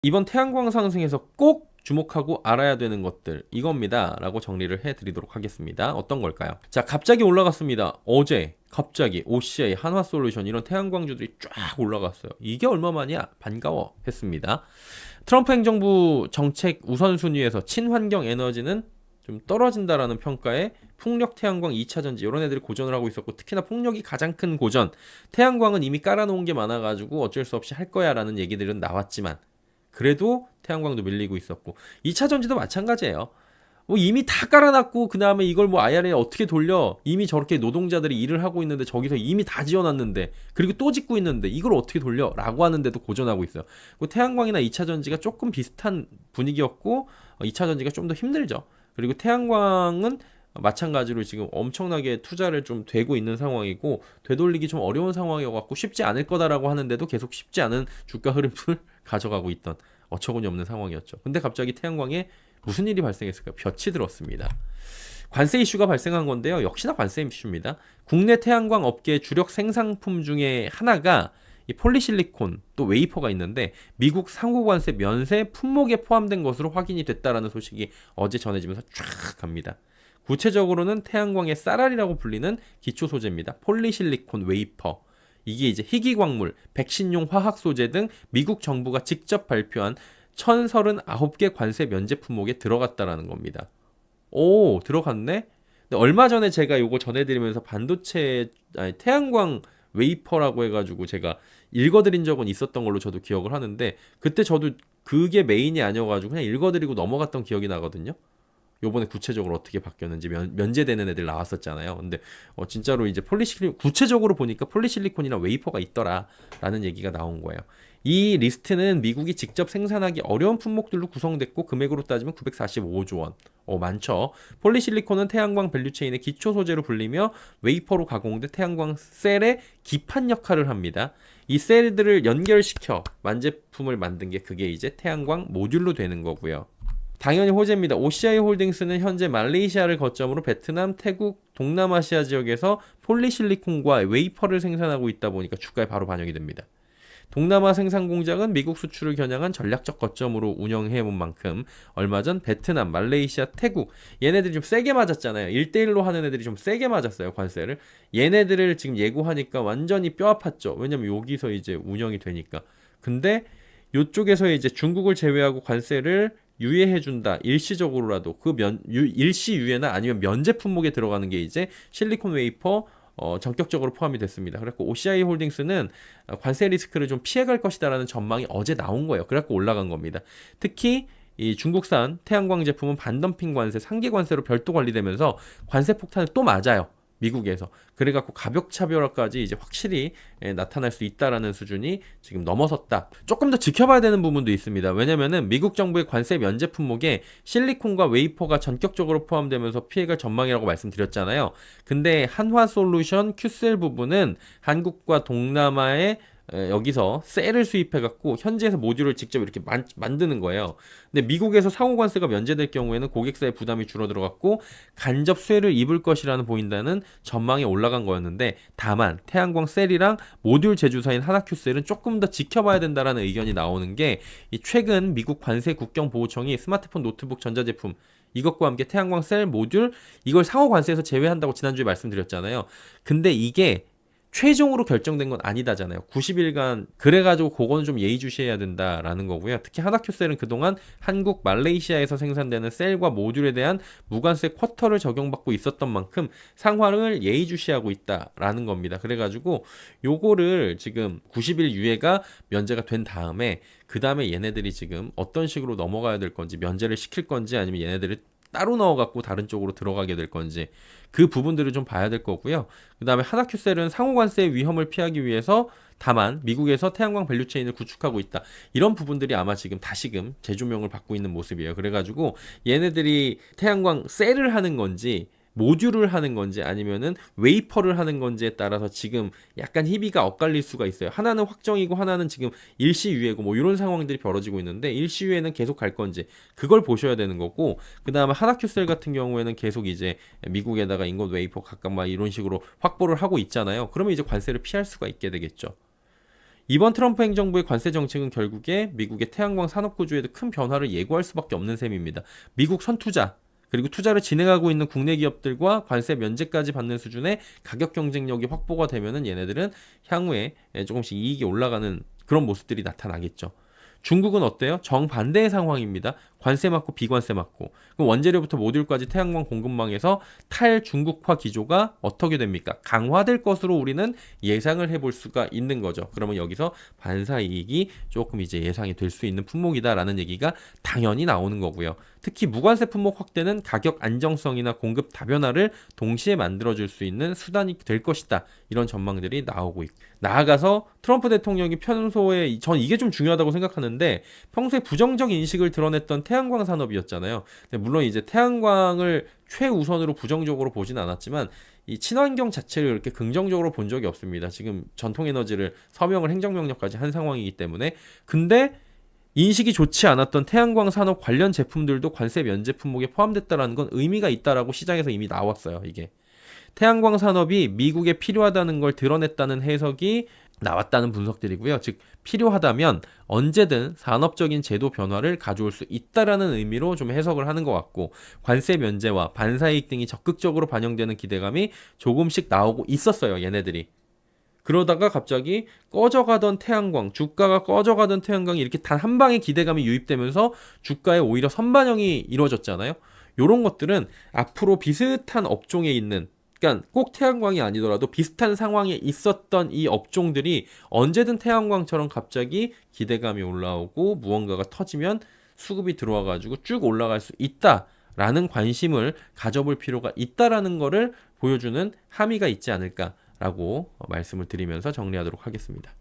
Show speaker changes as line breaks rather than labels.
이번 태양광 상승에서 꼭 주목하고 알아야 되는 것들 이겁니다 라고 정리를 해드리도록 하겠습니다. 어떤 걸까요? 자, 갑자기 올라갔습니다. 어제 갑자기 OCI, 한화솔루션 이런 태양광주들이 쫙 올라갔어요. 이게 얼마만이야? 반가워 했습니다. 트럼프 행정부 정책 우선순위에서 친환경 에너지는 좀 떨어진다라는 평가에 풍력, 태양광, 2차전지 이런 애들이 고전을 하고 있었고, 특히나 풍력이 가장 큰 고전, 태양광은 이미 깔아놓은 게 많아가지고 어쩔 수 없이 할 거야 라는 얘기들은 나왔지만 그래도 태양광도 밀리고 있었고, 2차 전지도 마찬가지예요. 뭐 이미 다 깔아놨고 그 다음에 이걸 뭐 IRA 어떻게 돌려, 이미 저렇게 노동자들이 일을 하고 있는데 저기서 이미 다 지어놨는데 그리고 또 짓고 있는데 이걸 어떻게 돌려 라고 하는데도 고전하고 있어요. 그 태양광이나 2차 전지가 조금 비슷한 분위기였고 2차 전지가 좀 더 힘들죠. 그리고 태양광은 마찬가지로 지금 엄청나게 투자를 좀 되고 있는 상황이고 되돌리기 좀 어려운 상황이어갖고 쉽지 않을 거다라고 하는데도 계속 쉽지 않은 주가 흐름을 가져가고 있던 어처구니 없는 상황이었죠. 근데 갑자기 태양광에 무슨 일이 발생했을까요? 볕이 들었습니다. 관세 이슈가 발생한 건데요. 역시나 관세 이슈입니다. 국내 태양광 업계의 주력 생산품 중에 하나가 이 폴리실리콘 또 웨이퍼가 있는데 미국 상호관세 면세 품목에 포함된 것으로 확인이 됐다라는 소식이 어제 전해지면서 쫙 갑니다. 구체적으로는 태양광의 쌀알이라고 불리는 기초 소재입니다. 폴리실리콘 웨이퍼. 이게 이제 희귀광물, 백신용 화학 소재 등 미국 정부가 직접 발표한 1039개 관세 면제 품목에 들어갔다라는 겁니다. 오, 들어갔네? 근데 얼마 전에 제가 요거 전해드리면서 반도체, 아니, 태양광 웨이퍼라고 해가지고 제가 읽어드린 적은 있었던 걸로 저도 기억을 하는데, 그때 저도 그게 메인이 아니어가지고 그냥 읽어드리고 넘어갔던 기억이 나거든요. 요번에 구체적으로 어떻게 바뀌었는지 면제되는 애들 나왔었잖아요. 근데 진짜로 이제 구체적으로 보니까 폴리실리콘이나 웨이퍼가 있더라라는 얘기가 나온 거예요. 이 리스트는 미국이 직접 생산하기 어려운 품목들로 구성됐고 금액으로 따지면 945조 원. 많죠. 폴리실리콘은 태양광 밸류체인의 기초 소재로 불리며 웨이퍼로 가공된 태양광 셀의 기판 역할을 합니다. 이 셀들을 연결시켜 완제품을 만든 게 그게 이제 태양광 모듈로 되는 거고요. 당연히 호재입니다. OCI 홀딩스는 현재 말레이시아를 거점으로 베트남, 태국, 동남아시아 지역에서 폴리실리콘과 웨이퍼를 생산하고 있다 보니까 주가에 바로 반영이 됩니다. 동남아 생산 공장은 미국 수출을 겨냥한 전략적 거점으로 운영해 온 만큼 얼마 전 베트남, 말레이시아, 태국 얘네들이 좀 세게 맞았잖아요. 1대1로 하는 애들이 좀 세게 맞았어요, 관세를. 얘네들을 지금 예고하니까 완전히 뼈 아팠죠. 왜냐면 여기서 이제 운영이 되니까. 근데 요쪽에서 이제 중국을 제외하고 관세를 유예해준다. 일시적으로라도 일시 유예나 아니면 면제 품목에 들어가는 게 이제 실리콘 웨이퍼 전격적으로 포함이 됐습니다. 그래서 OCI 홀딩스는 관세 리스크를 좀 피해갈 것이다라는 전망이 어제 나온 거예요. 그래서 올라간 겁니다. 특히 이 중국산 태양광 제품은 반덤핑 관세, 상계 관세로 별도 관리되면서 관세 폭탄을 또 맞아요. 미국에서. 그래갖고 가격차별화까지 이제 확실히 나타날 수 있다라는 수준이 지금 넘어섰다. 조금 더 지켜봐야 되는 부분도 있습니다. 왜냐면은 미국 정부의 관세 면제 품목에 실리콘과 웨이퍼가 전격적으로 포함되면서 피해갈 전망이라고 말씀드렸잖아요. 근데 한화솔루션 큐셀 부분은 한국과 동남아의 여기서 셀을 수입해갖고 현지에서 모듈을 직접 이렇게 만드는 거예요. 근데 미국에서 상호관세가 면제될 경우에는 고객사의 부담이 줄어들어갖고 간접 수혜를 입을 것이라는 보인다는 전망이 올라간 거였는데, 다만 태양광 셀이랑 모듈 제조사인 하나큐셀은 조금 더 지켜봐야 된다라는 의견이 나오는 게, 이 최근 미국 관세 국경보호청이 스마트폰, 노트북, 전자제품 이것과 함께 태양광 셀 모듈 이걸 상호 관세에서 제외한다고 지난주에 말씀드렸잖아요. 근데 이게 최종으로 결정된 건 아니다잖아요. 90일간 그래가지고 그거는 좀 예의주시해야 된다라는 거고요. 특히 하나큐셀은 그동안 한국, 말레이시아에서 생산되는 셀과 모듈에 대한 무관세 쿼터를 적용받고 있었던 만큼 상황을 예의주시하고 있다라는 겁니다. 그래가지고 요거를 지금 90일 유예가 면제가 된 다음에 그 다음에 얘네들이 지금 어떤 식으로 넘어가야 될 건지, 면제를 시킬 건지 아니면 얘네들을 따로 넣어갖고 다른 쪽으로 들어가게 될 건지 그 부분들을 좀 봐야 될 거고요. 그 다음에 하나큐셀은 상호관세의 위험을 피하기 위해서 다만 미국에서 태양광 밸류체인을 구축하고 있다. 이런 부분들이 아마 지금 다시금 재조명을 받고 있는 모습이에요. 그래가지고 얘네들이 태양광 셀을 하는 건지 모듈을 하는 건지 아니면은 웨이퍼를 하는 건지에 따라서 지금 약간 희비가 엇갈릴 수가 있어요. 하나는 확정이고 하나는 지금 일시유예고 뭐 이런 상황들이 벌어지고 있는데, 일시유예는 계속 갈 건지 그걸 보셔야 되는 거고, 그 다음에 하나큐셀 같은 경우에는 계속 이제 미국에다가 인got 웨이퍼 각각 막 이런 식으로 확보를 하고 있잖아요. 그러면 이제 관세를 피할 수가 있게 되겠죠. 이번 트럼프 행정부의 관세 정책은 결국에 미국의 태양광 산업 구조에도 큰 변화를 예고할 수밖에 없는 셈입니다. 미국 선투자 그리고 투자를 진행하고 있는 국내 기업들과 관세 면제까지 받는 수준의 가격 경쟁력이 확보가 되면은 얘네들은 향후에 조금씩 이익이 올라가는 그런 모습들이 나타나겠죠. 중국은 어때요? 정반대의 상황입니다. 관세 맞고 비관세 맞고. 그럼 원재료부터 모듈까지 태양광 공급망에서 탈중국화 기조가 어떻게 됩니까? 강화될 것으로 우리는 예상을 해볼 수가 있는 거죠. 그러면 여기서 반사 이익이 조금 이제 예상이 될 수 있는 품목이다라는 얘기가 당연히 나오는 거고요. 특히 무관세 품목 확대는 가격 안정성이나 공급 다변화를 동시에 만들어줄 수 있는 수단이 될 것이다. 이런 전망들이 나오고 있고. 나아가서 트럼프 대통령이 평소에 전 이게 좀 중요하다고 생각하는데 평소에 부정적 인식을 드러냈던 태양광 산업이었잖아요. 근데 물론 이제 태양광을 최우선으로 부정적으로 보진 않았지만 이 친환경 자체를 이렇게 긍정적으로 본 적이 없습니다. 지금 전통에너지를 서명을 행정명령까지 한 상황이기 때문에 근데 인식이 좋지 않았던 태양광 산업 관련 제품들도 관세 면제 품목에 포함됐다라는 건 의미가 있다라고 시장에서 이미 나왔어요. 이게 태양광 산업이 미국에 필요하다는 걸 드러냈다는 해석이 나왔다는 분석들이고요. 즉 필요하다면 언제든 산업적인 제도 변화를 가져올 수 있다라는 의미로 좀 해석을 하는 것 같고 관세 면제와 반사이익 등이 적극적으로 반영되는 기대감이 조금씩 나오고 있었어요. 얘네들이. 그러다가 갑자기 꺼져가던 태양광, 주가가 꺼져가던 태양광이 이렇게 단 한 방에 기대감이 유입되면서 주가에 오히려 선반영이 이루어졌잖아요. 이런 것들은 앞으로 비슷한 업종에 있는 그러니까 꼭 태양광이 아니더라도 비슷한 상황에 있었던 이 업종들이 언제든 태양광처럼 갑자기 기대감이 올라오고 무언가가 터지면 수급이 들어와가지고 쭉 올라갈 수 있다라는 관심을 가져볼 필요가 있다라는 거를 보여주는 함의가 있지 않을까라고 말씀을 드리면서 정리하도록 하겠습니다.